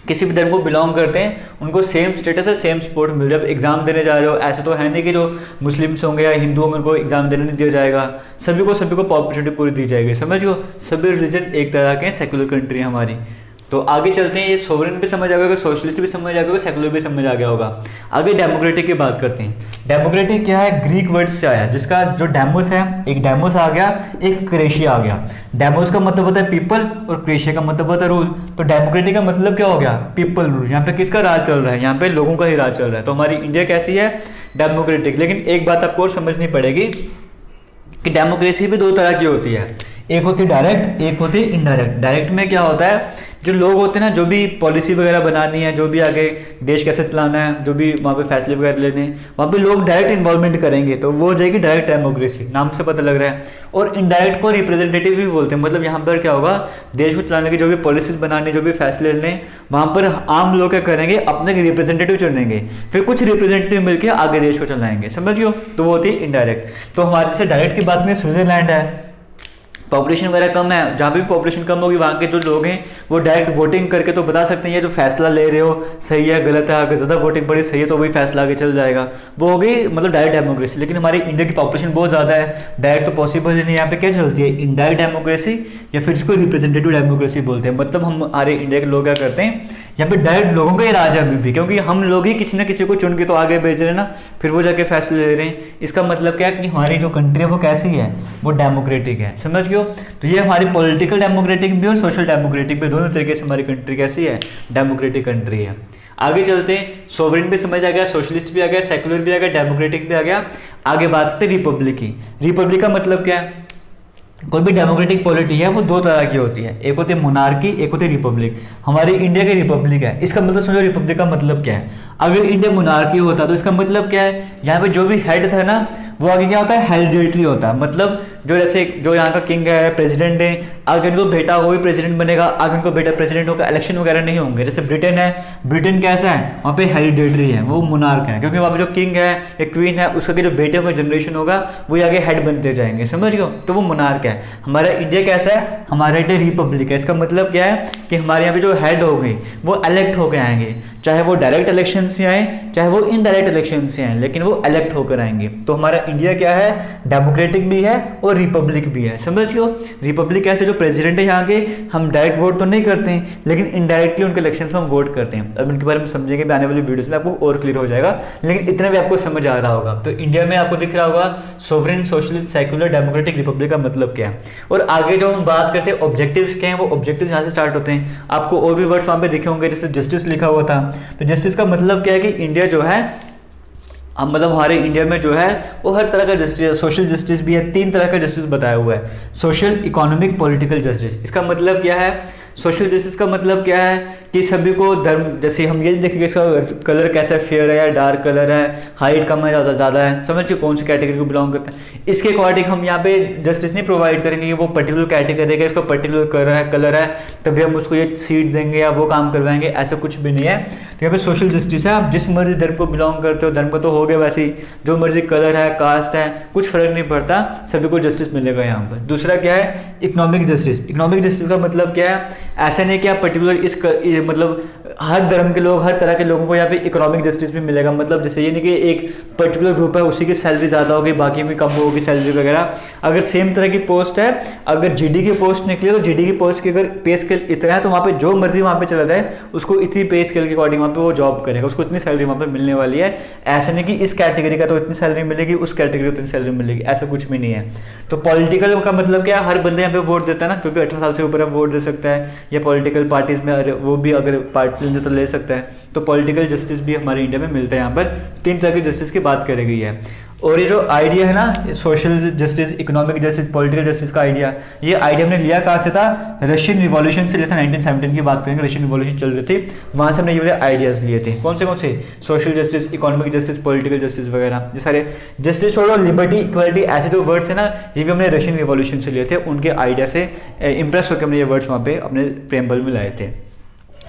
किसी भी धर्म को बिलोंग करते हैं उनको सेम स्टेटस है, सेम सपोर्ट मिल रहा है। एग्जाम देने जा रहे हो, ऐसा तो है नहीं कि जो मुस्लिम्स होंगे या हिंदू होंगे उनको एग्जाम देने नहीं दिया जाएगा, सभी को अपॉर्चुनिटी पूरी दी जाएगी, समझ लो। सभी रिलीजन एक तरह के सेक्युलर कंट्री है हमारी। तो आगे चलते हैं, ये सोवरेन भी समझ आ गया होगा, सोशलिस्ट भी समझ आ गया होगा, सेकुलर भी समझ आ गया होगा। आगे डेमोक्रेटिक की बात करते हैं। डेमोक्रेटिक क्या है, ग्रीक वर्ड से आया, जिसका जो डेमोस है, एक डेमोस आ गया, एक क्रेशिया आ गया। डेमोस का मतलब होता है पीपल और क्रेशिया का मतलब होता है रूल। तो डेमोक्रेटिक का मतलब क्या हो गया, पीपल रूल। यहाँ पे किसका राज चल रहा है, यहाँ पे लोगों का ही राज चल रहा है। तो हमारी इंडिया कैसी है, डेमोक्रेटिक। लेकिन एक बात आपको और समझनी पड़ेगी कि डेमोक्रेसी भी दो तरह की होती है, एक होती है डायरेक्ट, एक होती है इनडायरेक्ट। डायरेक्ट में क्या होता है, जो लोग होते हैं ना, जो भी पॉलिसी वगैरह बनानी है, जो भी आगे देश कैसे चलाना है, जो भी वहाँ पे फैसले वगैरह लेने हैं, वहाँ पे लोग डायरेक्ट इन्वॉल्वमेंट करेंगे, तो वो हो जाएगी डायरेक्ट डेमोक्रेसी, नाम से पता लग रहा है। और इनडायरेक्ट को रिप्रेजेंटेटिव भी बोलते हैं। मतलब यहाँ पर क्या होगा, देश को चलाने की जो भी पॉलिसीज बनानी, जो भी फैसले लेने, वहाँ पर आम लोग क्या करेंगे, अपने रिप्रेजेंटेटिव चुनेंगे, फिर कुछ रिप्रेजेंटेटिव मिलकर आगे देश को चलाएंगे, समझियो। तो वो होती है इनडायरेक्ट। तो हमारे से डायरेक्ट की बात में स्विट्जरलैंड है, पॉपुलेशन वगैरह कम है, जहाँ भी पॉपुलेशन कम होगी वहाँ के जो लोग हैं वो डायरेक्ट वोटिंग करके तो बता सकते हैं ये जो फैसला ले रहे हो सही है गलत है। अगर ज़्यादा वोटिंग बड़ी सही है तो वही फैसला आगे चल जाएगा, वो हो गई मतलब डायरेक्ट डेमोक्रेसी। लेकिन हमारी इंडिया की पॉपुलेशन बहुत ज़्यादा है, डायरेक्ट तो पॉसिबल ही नहीं। यहाँ पे क्या चलती है, इनडायरेक्ट डेमोक्रेसी या फिर इसको रिप्रेजेंटेटिव डेमोक्रेसी बोलते हैं। मतलब हमारे इंडिया के लोग क्या करते हैं, यहाँ पे डायरेक्ट लोगों का ही राज है अभी भी, क्योंकि हम लोग ही किसी ना किसी को चुन के तो आगे भेज रहे हैं ना, फिर वो जाके फैसले ले रहे हैं। इसका मतलब क्या है कि हमारी जो कंट्री है वो कैसी है, वो डेमोक्रेटिक है, समझ गए हो। तो ये हमारी पॉलिटिकल डेमोक्रेटिक भी और सोशल डेमोक्रेटिक भी, दोनों तरीके से हमारी कंट्री कैसी है, डेमोक्रेटिक कंट्री है। आगे चलते हैं, सोवरेन भी समझ आ गया, सोशलिस्ट भी आ गया, सेकुलर भी आ गया, डेमोक्रेटिक भी आ गया। आगे बात करते हैं रिपब्लिक की। रिपब्लिक का मतलब क्या है, कोई भी डेमोक्रेटिक पॉलिटी है वो दो तरह की होती है, एक होती है मोनार्की, एक होती है रिपब्लिक। हमारी इंडिया की रिपब्लिक है, इसका मतलब समझो रिपब्लिक का मतलब क्या है। अगर इंडिया मोनार्की होता तो इसका मतलब क्या है, यहाँ पे जो भी हेड था ना वो आगे क्या होता है, हेरिडेटरी होता है। मतलब जो जैसे जो यहाँ का किंग है, प्रेसिडेंट है, अगर इनको बेटा वो भी प्रेसिडेंट बनेगा, अगर इनको बेटा प्रेसिडेंट होगा, इलेक्शन वगैरह नहीं होंगे। जैसे ब्रिटेन है, ब्रिटेन कैसा है, वहाँ पे हेरिडेटरी है, वो मोनार्क है, क्योंकि वहाँ पे जो किंग है या क्वीन है उसका जो बेटे का जनरेशन होगा वो आगे हेड बनते जाएंगे, समझ गए, तो वो मोनार्क है। हमारा इंडिया कैसा है, हमारा इंडिया रिपब्लिक है। इसका मतलब क्या है कि हमारे यहाँ पे जो हेड हो गए वो इलेक्ट होकर आएंगे। चाहे वो डायरेक्ट इलेक्शन से आए चाहे वो इनडायरेक्ट इलेक्शन से आए, लेकिन वो इलेक्ट होकर आएंगे। तो हमारा इंडिया क्या है, डेमोक्रेटिक भी है और रिपब्लिक भी है। समझियो, रिपब्लिक ऐसे जो प्रेसिडेंट है यहाँ के, हम डायरेक्ट वोट तो नहीं करते हैं लेकिन इनडायरेक्टली उनके इलेक्शन में हम वोट करते हैं। अब इनके बारे में समझेंगे भी आने वाली वीडियोस में, आपको और क्लियर हो जाएगा, लेकिन इतना भी आपको समझ आ रहा होगा। तो इंडिया में आपको दिख रहा होगा sovereign, socialist, secular, democratic, Republic का मतलब क्या है। और आगे जो हम बात करते हैं ऑब्जेक्टिव्स क्या हैं, वो ऑब्जेक्टिव यहाँ से स्टार्ट होते हैं। आपको और भी वर्ड्स वहाँ पे दिखे होंगे, जैसे जस्टिस लिखा हुआ था। तो जस्टिस का मतलब क्या है कि इंडिया जो है, अब मतलब हमारे इंडिया में जो है वो हर तरह का जस्टिस, सोशल जस्टिस भी है। 3 तरह का जस्टिस बताया हुआ है, सोशल, इकोनॉमिक, पॉलिटिकल जस्टिस। इसका मतलब क्या है, सोशल जस्टिस का मतलब क्या है कि सभी को धर्म, जैसे हम ये देखेंगे इसका कलर कैसा है, फेयर है या डार्क कलर है, हाइट कम है ज़्यादा है, समझिए कौन सी कैटेगरी को बिलोंग करते हैं, इसके अकॉर्डिंग हम यहाँ पे जस्टिस नहीं प्रोवाइड करेंगे कि वो पर्टिकुलर कैटेगरी का, इसको पर्टिकुलर कलर है तभी हम उसको ये सीट देंगे या वो काम करवाएंगे, ऐसा कुछ भी नहीं है। तो यहाँ पे सोशल जस्टिस है, आप जिस मर्जी धर्म को बिलोंग करते हो, धर्म को तो हो गया वैसे ही, जो मर्जी कलर है, कास्ट है, कुछ फर्क नहीं पड़ता, सभी को जस्टिस मिलेगा यहाँ पर। दूसरा क्या है, इकोनॉमिक जस्टिस। इकोनॉमिक जस्टिस का मतलब क्या है, ऐसा नहीं कि आप पर्टिकुलर मतलब हर धर्म के लोग, हर तरह के लोगों को यहाँ पे इकोनॉमिक जस्टिस भी मिलेगा। मतलब जैसे ये नहीं कि एक पर्टिकुलर ग्रुप है उसी की सैलरी ज़्यादा होगी बाकी में कम होगी सैलरी वगैरह। अगर सेम तरह की पोस्ट है, अगर जीडी की पोस्ट निकली तो जीडी की पोस्ट की अगर पे स्केल इतना है तो वहाँ पे जो मर्जी वहाँ पे चला जाए उसको इतनी पे स्केल के अकॉर्डिंग वहाँ पे वो जॉब करेगा, उसको इतनी सैलरी वहाँ पे मिलने वाली है। ऐसा नहीं कि इस कैटेगरी का तो इतनी सैलरी मिलेगी, उस कैटेगरी को इतनी सैलरी मिलेगी, ऐसा कुछ भी नहीं है। तो पॉलिटिकल का मतलब क्या है, हर बंदे यहाँ पे वोट देता है ना, जो भी 18 साल से ऊपर है वोट दे सकता है, या पॉलिटिकल पार्टीज में वो भी अगर पार्टी तो ले सकता है। तो पॉलिटिकल जस्टिस भी हमारे इंडिया में मिलता है। यहाँ पर 3 तरह की जस्टिस की बात करी गई है। और ये जो आइडिया है ना, social justice, economic justice, political justice का आइडिया, ये आइडिया हमने लिया कहाँ से था, रशियन रिवॉल्यूशन से लिया था। 1917 की बात करेंगे, रशियन रिवॉल्यूशन चल रही थी, वहाँ से हमने ये वाले आइडियाज़ लिए थे। कौन से, social justice, economic justice, political justice वगैरह, ये सारे जस्टिस छोड़ो, लिबर्टी, इक्वालिटी, ऐसे जो वर्ड्स है ना, ये भी हमने रशियन रिवॉल्यूशन से लिए थे। उनके आइडिया से इंप्रेस होकर हमने ये वर्ड्स वहाँ पे अपने प्रेम्बल में लाए थे।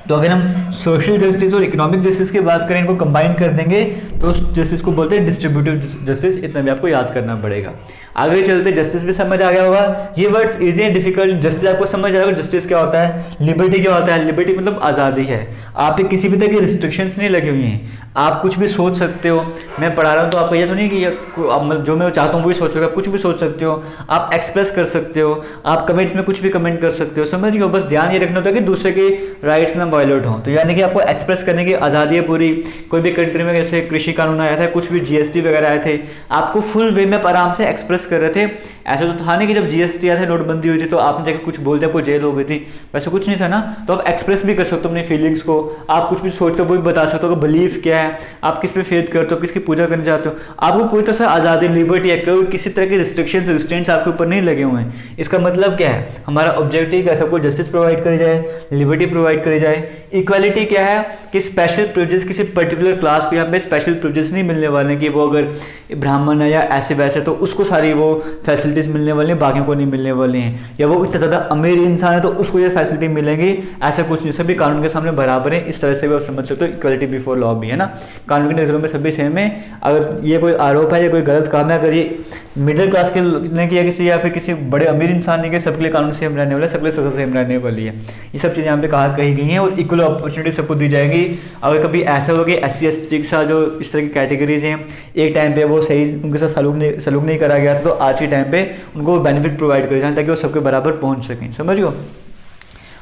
तो अगर हम सोशल जस्टिस और इकोनॉमिक जस्टिस की बात करें, इनको कंबाइन कर देंगे तो उस जस्टिस को बोलते हैं डिस्ट्रीब्यूटिव जस्टिस। इतना भी आपको याद करना पड़ेगा। आगे चलते, जस्टिस भी समझ आ गया होगा। ये words easy and difficult, justice आपको समझ आएगा। जस्टिस क्या होता है, लिबर्टी क्या होता है। लिबर्टी मतलब आज़ादी है, आप पे किसी भी तरह की रिस्ट्रिक्शंस नहीं लगी हुई हैं, आप कुछ भी सोच सकते हो। मैं पढ़ा रहा हूँ तो आपको ये तो नहीं कि जो मैं चाहता हूँ वही सोचोगे, आप कुछ भी सोच सकते हो, आप एक्सप्रेस कर सकते हो, आप कमेंट्स में कुछ भी कमेंट कर सकते हो। समझ गए, बस ध्यान ये रखना होता है कि दूसरे के राइट्स ना वायलेट हो। तो यानी कि आपको एक्सप्रेस करने की आज़ादी है पूरी। कोई भी कंट्री में जैसे कृषि कानून आया था, कुछ भी जीएसटी वगैरह आए थे, आपको फुल वे में आराम से एक्सप्रेस कर रहे थे। ऐसा तो था नहीं कि जब जीएसटी आया था, नोटबंदी हुई थी तो आपने जाकर कुछ बोल दिया, आपको जेल हो गई थी, वैसे कुछ नहीं था ना। तो आप एक्सप्रेस भी कर सकते हो अपनी फीलिंग्स को, आप कुछ भी सोच कर वो भी बता सकते हो कि बिलीफ क्या है, आप किस पे फेथ करते हो, किसकी पूजा करना चाहते हो। आपको पूरी तरह से आज़ादी, लिबर्टी है, कोई किसी तरह के रिस्ट्रिक्शन, रिस्ट्रेंट्स आपके ऊपर नहीं लगे हुए हैं। इसका मतलब क्या है, हमारा ऑब्जेक्टिव है सबको जस्टिस प्रोवाइड करी जाए, लिबर्टी प्रोवाइड करी जाए। इक्वालिटी क्या है कि स्पेशल प्रिविलेज, किसी पर्टिकुलर क्लास को यहाँ पे स्पेशल प्रिविलेज नहीं मिलने वाले कि वो अगर ब्राह्मण है या ऐसे वैसे तो उसको सारी वो फैसिलिटीज़ मिलने वाली हैं, बाकियों को नहीं मिलने वाली हैं, या वो इतना ज़्यादा अमीर इंसान है तो उसको ये फैसिलिटी मिलेंगी, ऐसा कुछ नहीं। सभी कानून के सामने बराबर है, इस तरह से भी आप समझ सकते हो। इक्वलिटी बिफोर लॉ भी है ना, कानून की नज़रों में सभी सेम है। अगर ये कोई आरोप है या कोई गलत काम है, अगर ये मिडिल क्लास के ने किया किसी, या फिर किसी बड़े अमीर इंसान ने किया, सबके लिए कानून सेम रहने वाला है, सबके लिए सजा सेम रहने वाली है। ये सब चीज़ें यहाँ पे कही गई हैं। और इक्वल अपॉर्चुनिटी सबको दी जाएगी। अगर कभी ऐसा हो कि SC/ST के साथ जो इस तरह की कैटेगरीज हैं, एक टाइम पे वो सही उनके साथ सलूक नहीं करा गया था, तो आज के टाइम पे उनको बेनिफिट प्रोवाइड करे जाए ताकि वो सबके बराबर पहुंच सकें। समझ गए।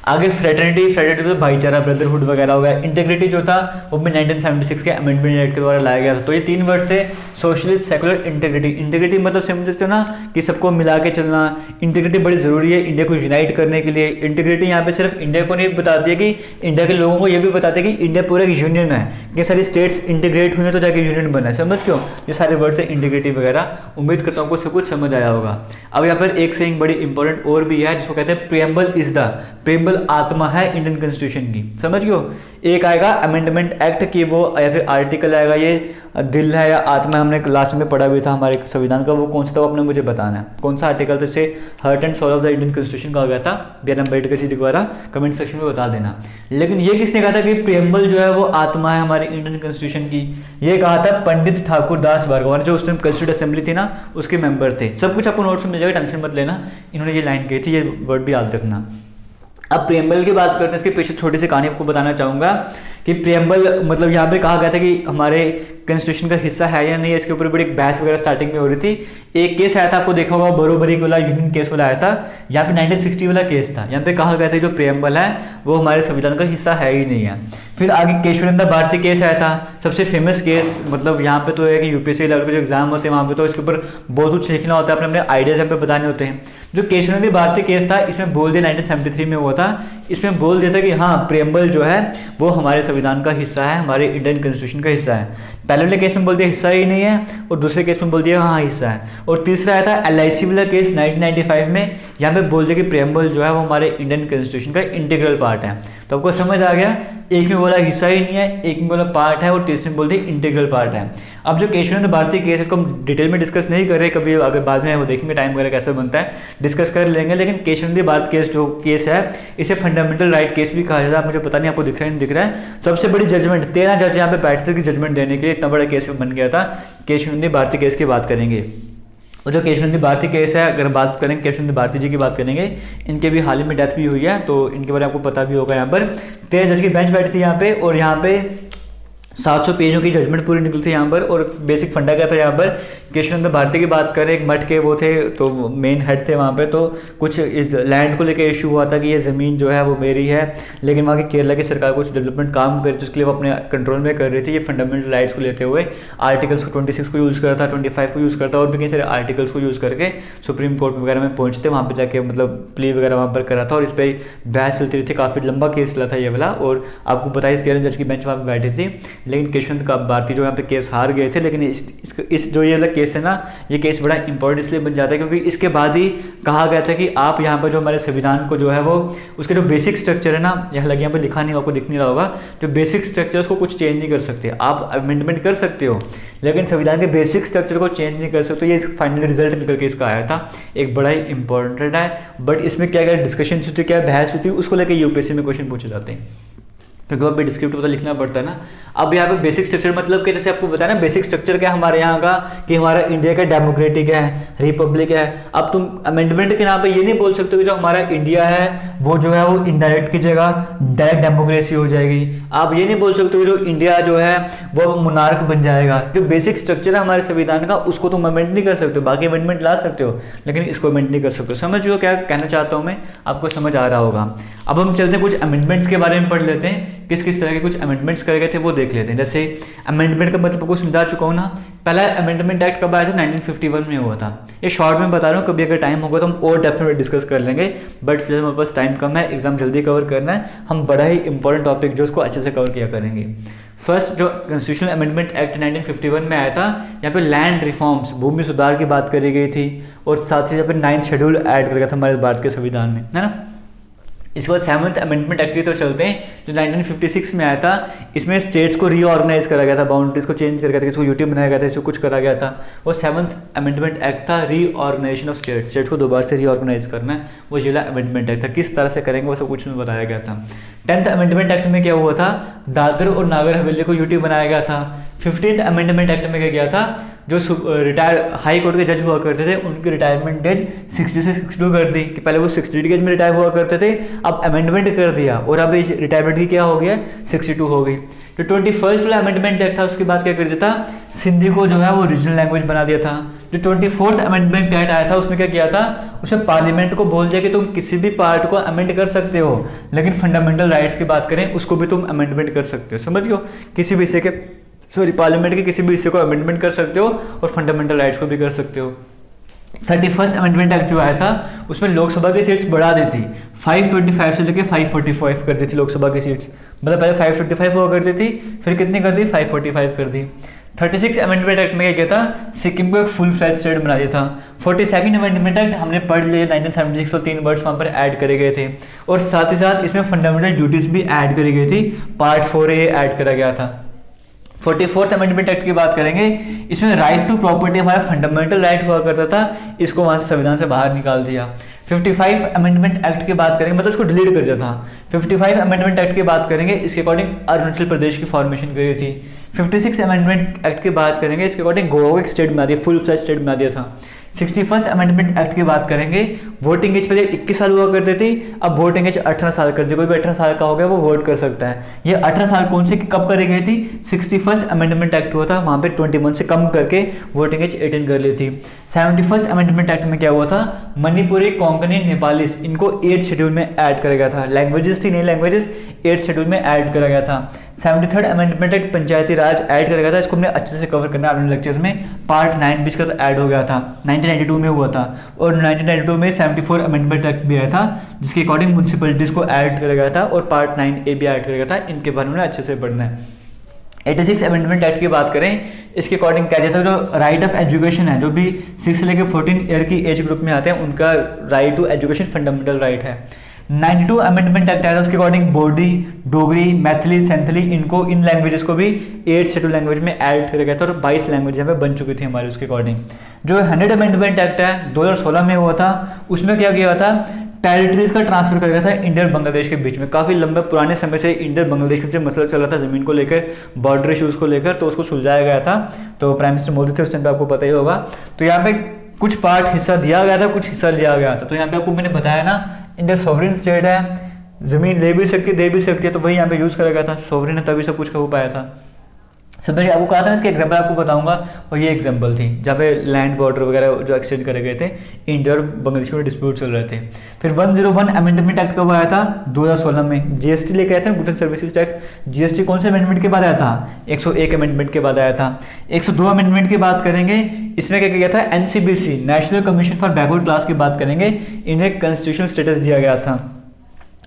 आगे फ्रेटर्निटी तो भाईचारा, ब्रदरहुड वगैरह हो गया। इंटीग्रिटी जो था वो भी 1976 के अमेंडमेंट एक्ट के द्वारा लाया गया था। तो ये 3 वर्ड थे, सोशलिस्ट, सेकुलर, इंटीग्रिटी। इंटीग्रिटी मतलब समझते हो ना कि सबको मिला के चलना। इंटीग्रिटी बड़ी ज़रूरी है इंडिया को यूनाइट करने के लिए। इंटीग्रिटी यहाँ पे सिर्फ इंडिया को नहीं बताती है कि इंडिया के लोगों को ये भी बताती है कि इंडिया पूरा एक यूनियन है, कि सारी स्टेट्स इंटीग्रेट हुई है तो जाके यूनियन बना है। समझ क्यों, ये सारे वर्ड्स है इंटीग्रिटी वगैरह। उम्मीद करता हूँ आपको सब कुछ समझ आया होगा। अब यहाँ पर एक सेइंग बड़ी इंपॉर्टेंट और भी है जिसको कहते हैं प्रियम्बल इज द, प्रियम्बल आत्मा है इंडियन कॉन्स्टिट्यूशन की। समझ गयो। एक आएगा अमेंडमेंट एक्ट की वो, या फिर आर्टिकल आएगा ये दिल है या आत्मा, हमने लास्ट में पढ़ा भी था हमारे संविधान का, वो कौन सा था वो आपने मुझे बताना है। कौन सा आर्टिकल था, इसे heart and soul of the Indian constitution कहा गया था बी आर अम्बेडकर जी द्वारा, कमेंट सेक्शन में बता देना। लेकिन ये किसने कहा था कि प्रियम्बल जो है वो आत्मा है हमारी इंडियन कॉन्स्टिट्यूशन की, ये कहा था पंडित ठाकुर दास भार्गव, जो उस टाइम कॉन्स्टिट्यूट असेंबली थी ना उसके मेंबर थे। सब कुछ आपको नोट्स में मिल जाएगा, टेंशन मत लेना। इन्होंने ये लाइन कही थी, ये वर्ड भी याद रखना। अब प्रियम्बल की बात करते हैं, इसके पीछे छोटी सी कहानी आपको बताना चाहूँगा कि प्रियम्बल मतलब यहाँ पे कहा गया था कि हमारे कॉन्स्टिट्यूशन का हिस्सा है या नहीं है, इसके ऊपर बड़ी बहस वगैरह स्टार्टिंग में हो रही थी। एक केस आया था, आपको देखा होगा, बरोबरी वाला यूनियन केस वाला आया था, यहाँ पे 1960 वाला केस था। यहाँ पे कहा गया था जो प्रियम्बल है वो हमारे संविधान का हिस्सा है ही नहीं है। फिर आगे केशवनंदा भारती केस आया था, सबसे फेमस केस। मतलब यहाँ पे तो है कि यूपीएससी लेवल के जो एग्जाम होते हैं वहाँ पे तो इसके ऊपर बहुत कुछ लिखना होता है, अपने अपने आइडियाज यहाँ पे बताने होते हैं। जो केशवनंदा भारती केस था, इसमें बोल दिया 1973 में हुआ था, इसमें बोल दिया था कि हाँ प्रियम्बल जो है वो हमारे संविधान का हिस्सा है, हमारे इंडियन कॉन्स्टिट्यूशन का हिस्सा है। पहले वाले केस में बोल दिया हिस्सा ही नहीं है, और दूसरे केस में बोल दिया हाँ हिस्सा है। और तीसरा आया था LIC वाला केस 1995 में, यहाँ पे बोल दिया कि प्रियम्बल जो है वो हमारे इंडियन कॉन्स्टिट्यूशन का इंटीग्रल पार्ट है। तो आपको समझ आ गया, एक में बोला हिस्सा ही नहीं है, एक में बोला पार्ट है, और तीसरे में बोल दिया इंटीग्रल पार्ट है। अब जो केशवनंदा भारती केस है इसको हम डिटेल में डिस्कस नहीं कर रहे, कभी अगर बाद में वो देखेंगे टाइम वगैरह कैसे बनता है डिस्कस कर लेंगे। लेकिन केशवनंदा भारती केस जो केस है इसे फंडामेंटल राइट केस भी कहा जाता है। मुझे पता नहीं आपको दिख रहा है नहीं दिख रहा है। सबसे बड़ी जजमेंट 13 जज यहाँ पे बैठे थे कि जजमेंट देने के लिए, इतना बड़ा केस बन गया था। केशवनंदा भारती केस की बात करेंगे, और जो केशवनंदा भारती केस है, अगर बात करें केशवनंदा भारती जी की बात करेंगे, इनके भी हाल ही में डेथ भी हुई है, तो इनके बारे में आपको पता भी होगा। यहाँ पर 13 जज की बेंच बैठी थी यहाँ पे, और यहाँ पे 700 पेजों की जजमेंट पूरी निकली थी यहाँ पर। और बेसिक फंडा क्या था यहाँ पर, केशवनंदा भारती की बात करें, एक मठ के वो थे तो मेन हेड थे वहाँ पे। तो कुछ लैंड को लेकर इशू हुआ था कि ये ज़मीन जो है वो मेरी है, लेकिन वहाँ की केरला की सरकार कुछ डेवलपमेंट काम कर रही थी, उसके लिए वो अपने कंट्रोल में कर रही थी। ये फंडामेंटल राइट्स को लेते हुए आर्टिकल्स 26 को यूज़ करता, 25 को यूज़ करता, और भी कई सारे आर्टिकल्स को यूज़ करके सुप्रीम कोर्ट वगैरह में पहुँचते, वहाँ पर जाके मतलब प्ली वगैरह वहाँ पर करा था। और इस पर बहस चलती रही थी, काफ़ी लंबा केस चला था ये वाला। और आपको बताइए 13 जज की बेंच वहाँ पर बैठी थी, लेकिन केशवनंदा भारती जो यहाँ पे केस हार गए थे। लेकिन इस जो ये वाला केस है ना, ये केस बड़ा इंपॉर्टेंट इसलिए बन जाता है क्योंकि इसके बाद ही कहा गया था कि आप यहाँ पर जो हमारे संविधान को जो है वो उसके जो बेसिक स्ट्रक्चर है ना, हालांकि यहाँ पे लिखा नहीं, आपको दिख नहीं रहा होगा, जो बेसिक स्ट्रक्चर उसको कुछ चेंज नहीं कर सकते। आप अमेंडमेंट कर सकते हो, लेकिन संविधान के बेसिक स्ट्रक्चर को चेंज नहीं कर सकते। ये फाइनल रिजल्ट निकल के इसका आया था, एक बड़ा ही इंपॉर्टेंट है। बट इसमें क्या क्या डिस्कशन होती है, क्या बहस होती है, उसको लेकर यूपीएससी में क्वेश्चन पूछे जाते हैं, क्योंकि वहाँ पे डिस्क्रिप्टिव तो लिखना पड़ता है ना। अब यहाँ पे बेसिक स्ट्रक्चर मतलब कि जैसे आपको बताया ना, बेसिक स्ट्रक्चर क्या है हमारे यहाँ का, कि हमारा इंडिया का डेमोक्रेटिक है, रिपब्लिक है। अब तुम अमेंडमेंट के नाम पे ये नहीं बोल सकते कि जो हमारा इंडिया है वो जो है वो इनडायरेक्ट की जगह डायरेक्ट डेमोक्रेसी हो जाएगी। आप ये नहीं बोल सकते कि जो इंडिया जो है वो मोनार्क बन जाएगा। जो बेसिक स्ट्रक्चर है हमारे संविधान का उसको तुम अमेंड नहीं कर सकते हो, बाकी अमेंडमेंट ला सकते हो लेकिन इसको अमेंड नहीं कर सकते। समझ लो क्या कहना चाहता हूँ मैं, आपको समझ आ रहा होगा। अब हम चलते हैं कुछ अमेंडमेंट्स के बारे में पढ़ लेते हैं, किस किस तरह के कुछ अमेंडमेंट्स करे गए थे वो देख लेते हैं। जैसे अमेंडमेंट का मतलब आपको समझा चुका हूँ ना। पहला अमेंडमेंट एक्ट कब आया था, 1951 में हुआ था। ये शॉर्ट में बता रहा हूँ, कभी अगर टाइम होगा तो हम और डेप्थ में डिस्कस कर लेंगे, बट फिलहाल हमारे पास टाइम कम है, एग्जाम जल्दी कवर करना है, हम बड़ा ही इंपॉर्टेंट टॉपिक जो उसको अच्छे से कवर किया करेंगे। फर्स्ट जो कॉन्स्टिट्यूशनल अमेंडमेंट एक्ट 1951 में आया था, यहाँ पे लैंड रिफॉर्म्स, भूमि सुधार की बात करी गई थी, और साथ ही यहाँ पे 9th शेड्यूल ऐड कर गया था हमारे भारत के संविधान में, है ना। इसके बाद 7th अमेंडमेंट एक्ट की तो चलते हैं, जो 1956 में आया था। इसमें स्टेट्स को रीऑर्गेनाइज करा गया था, बाउंड्रीज को चेंज कर गया था, इसको यूटी बनाया गया था, इसको कुछ करा गया था। वो 7th अमेंडमेंट एक्ट था, रीऑर्गेनाइजेशन ऑफ स्टेट्स को दोबारा से रीऑर्गेनाइज करना है, वो ये वाला अमेंडमेंट एक्ट था। किस तरह से करेंगे वो सब कुछ में बताया गया था। 10th अमेंडमेंट एक्ट में क्या हुआ था, दादर और नागर हवेली को यूटी बनाया गया था। 15th अमेंडमेंट एक्ट में क्या किया था, जो रिटायर हाई कोर्ट के जज हुआ करते थे उनकी रिटायरमेंट एज 60 से 62 कर दी, कि पहले वो 60 की एज में रिटायर हुआ करते थे, अब अमेंडमेंट कर दिया और अब रिटायरमेंट की क्या हो गया, 62 हो गई। जो 21st वाला अमेंडमेंट एक्ट था उसके बाद क्या कर दिया था, सिंधी को जो है वो रीजनल लैंग्वेज बना दिया था। जो 24th अमेंडमेंट एक्ट आया था उसमें क्या किया था, उसमें पार्लियामेंट को बोल दिया कि तुम किसी भी पार्ट को अमेंड कर सकते हो, लेकिन फंडामेंटल राइट्स की बात करें उसको भी तुम अमेंडमेंट कर सकते हो। समझ गए, किसी भी हिस्से के पार्लियामेंट के किसी भी हिस्से को अमेंडमेंट कर सकते हो और फंडामेंटल राइट्स को भी कर सकते हो। 31st अमेंडमेंट एक्ट जो आया था उसमें लोकसभा की सीट्स बढ़ा दी थी, 525 से लेकर 545 कर दी थी लोकसभा की सीट्स। मतलब पहले 525 हुआ करती थी, फिर कितनी कर दी, 545 कर दी। 36 अमेंडमेंट एक्ट में क्या किया था, सिक्किम को एक फुल फ्लैज स्टेट बना दिया था। 42nd अमेंडमेंट एक्ट हमने पढ़ लिया, 1976 और 3 वर्ड्स वहाँ पर ऐड करे गए थे, और साथ ही साथ इसमें फंडामेंटल ड्यूटीज भी ऐड करी गई थी, पार्ट 4A ऐड करा गया था। 44th अमेंडमेंट एक्ट की बात करेंगे, इसमें राइट टू प्रॉपर्टी हमारा फंडामेंटल राइट हुआ करता था, इसको वहाँ से संविधान से बाहर निकाल दिया। 55 अमेंडमेंट एक्ट की बात करेंगे, मतलब इसको डिलीट कर दिया था। 55 अमेंडमेंट एक्ट की बात करेंगे, इसके अकॉर्डिंग अरुणाचल प्रदेश की फॉर्मेशन करी थी। 56 अमेंडमेंट एक्ट की बात करेंगे, इसके अकॉर्डिंग गोवा को एक स्टेट बना दिया, फुल फ्लैज स्टेट बना दिया था। 61st अमेंडमेंट एक्ट की बात करेंगे, वोटिंग एज पहले 21 साल हुआ करती थी, अब वोटिंग एज 18 साल कर दी। कोई भी 18 साल का हो गया वो वोट कर सकता है। ये 18 साल कौन से कब करी गई थी? 61st अमेंडमेंट एक्ट हुआ था, वहाँ पे 21 से कम करके वोटिंग एज 18 कर ली थी। 71st अमेंडमेंट एक्ट में क्या हुआ था? मणिपुरी, कोंकणी, नेपालीस इनको 8th शेड्यूल में ऐड करा गया था। लैंग्वेजेस थी, नई लैंग्वेजेस 8th शेड्यूल में ऐड करा गया था। 73rd अमेंडमेंट एक्ट पंचायती राज ऐड करा गया था। इसको हमने अच्छे से कवर करना है अपने लेक्चर्स में। पार्ट 9 भी इसका ऐड हो गया था, 1992 में हुआ था। और 1992 में 74 अमेंडमेंट एक्ट भी आया था, जिसके अकॉर्डिंग म्यूनसिपैलिटीज को ऐड करा गया था और पार्ट 9A भी ऐड करा गया था। इनके बारे में अच्छे से पढ़ना है। 86 अमेंडमेंट एक्ट की बात करें, इसके अकॉर्डिंग क्या जैसा जो राइट ऑफ एजुकेशन है, जो भी 6 से लेकर 14 ईयर की एज ग्रुप में आते हैं, उनका right to education fundamental right है। 92 अमेंडमेंट एक्ट आया था, उसके अकॉर्डिंग बोडी, डोगरी, मैथिली, सैंथली इनको इन लैंग्वेजेस को भी 8th शेड्यूल लैंग्वेज में ऐड किया गया था और 22 लैंग्वेज यहाँ पे बन चुकी थी हमारी उसके अकॉर्डिंग। जो 100 अमेंडमेंट एक्ट है 2016 में हुआ था, उसमें क्या किया था? टेरिटरीज का ट्रांसफर कर गया था इंडिया और बांग्लादेश के बीच में। काफ़ी लंबे पुराने समय से इंडिया और बांग्लादेश के बीच मसला चल रहा था ज़मीन को लेकर, बॉर्डर इशूज़ को लेकर, तो उसको सुलझाया गया था। तो प्राइम मिनिस्टर मोदी थे उस टाइम पे, आपको पता ही होगा। तो यहाँ पे कुछ पार्ट हिस्सा दिया गया था, कुछ हिस्सा लिया गया था। तो यहाँ पे आपको मैंने बताया ना, इंडिया सॉवरेन स्टेट है, ज़मीन ले भी सकती है, दे भी सकती है, तो वही यहाँ पे यूज़ करा गया था। सॉवरेन है तभी सब कुछ हो पाया था। सब मैंने आपको कहा था ना, इसके एग्जाम्पल आपको बताऊंगा, और ये एग्जाम्पल थी जहाँ पे लैंड बॉर्डर वगैरह जो एक्सटेंड करे गए थे, इंडिया और बांग्लादेश में डिस्प्यूट चल रहे थे। फिर 101 अमेंडमेंट एक्ट कब आया था? 2016 में। जीएसटी लेके आया था, goods and services tax. GST कौन से अमेंडमेंट के बाद आया था? 101 अमेंडमेंट के बाद आया था। 102 अमेंडमेंट की बात करेंगे, इसमें क्या किया था? NCBC, national commission for backward class की बात करेंगे, इन्हें कॉन्स्टिट्यूशनल स्टेटस दिया गया था।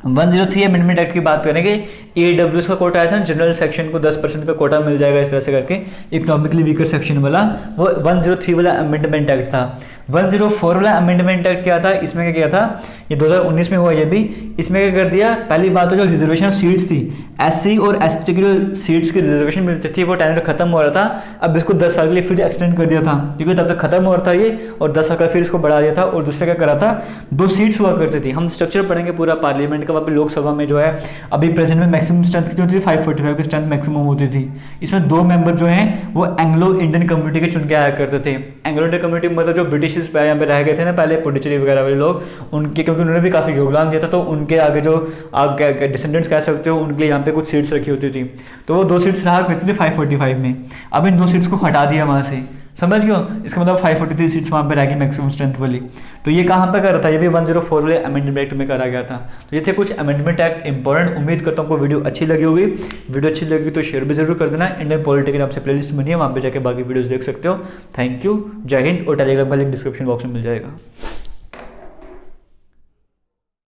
103 अमेंडमेंट एक्ट की बात करेंगे, AWS का कोटा आया था, जनरल सेक्शन को 10% का कोटा मिल जाएगा इस तरह से करके, इकोनॉमिकली वीकर सेक्शन वाला, वो 103 वाला अमेंडमेंट एक्ट था। 104 वाला अमेंडमेंट एक्ट क्या था? इसमें क्या किया था? ये 2019 में हुआ ये भी। इसमें क्या कर दिया? पहली बात तो जो रिजर्वेशन सीट्स थी, SC और ST की जो सीट्स की रिजर्वेशन मिलती थी, वो टेन्योर खत्म हो रहा था। अब इसको 10 साल के लिए फिर एक्सटेंड कर दिया था, क्योंकि तब तक खत्म हो रहा था ये, और 10 साल का फिर इसको बढ़ा दिया था। और दूसरा क्या करा था? 2 सीट्स हुआ करती थी। हम स्ट्रक्चर पढ़ेंगे पूरा पार्लियामेंट का, वहाँ पे लोकसभा में जो है अभी प्रेजेंट में मैक्सिमम स्ट्रेंथ कितनी होती थी? 545 की स्ट्रेंथ मैक्सिमम होती थी। इसमें 2 मेंबर जो हैं वो एंग्लो इंडियन कम्युनिटी के चुन के आया करते थे। एंग्लो इंडियन कम्युनिटी मतलब जो ब्रिटिश यहाँ पे रह गए थे ना पहले, पुडुचेरी वगैरह वाले लोग, उनके, क्योंकि उन्होंने भी काफ़ी योगदान दिया था, तो उनके आगे जो आप डिसेंडेंट्स कह सकते हो, उनके लिए यहाँ पे कुछ सीट्स रखी होती थी। तो वो 2 सीट्स रहा करती थी 545 में। अब इन 2 सीट्स को हटा दिया वहाँ से, समझ गए? इसका मतलब 543 सीट्स वहाँ पे रहेगी मैक्सिमम स्ट्रेंथ वाली। तो ये कहाँ पे करा था? ये भी 104 वाले अमेंडमेंट एक्ट में करा गया था। तो ये थे कुछ अमेंडमेंट एक्ट इंपॉर्टेंट। उम्मीद करता हूँ आपको वीडियो अच्छी लगी होगी। वीडियो अच्छी लगी तो शेयर भी जरूर कर देना। इंडियन पॉलिटी की नाम से प्लेलिस्ट बनी है, वहाँ पे जाके बाकी वीडियोस देख सकते हो। थैंक यू, जय हिंद। और टेलीग्राम का लिंक डिस्क्रिप्शन बॉक्स में मिल जाएगा।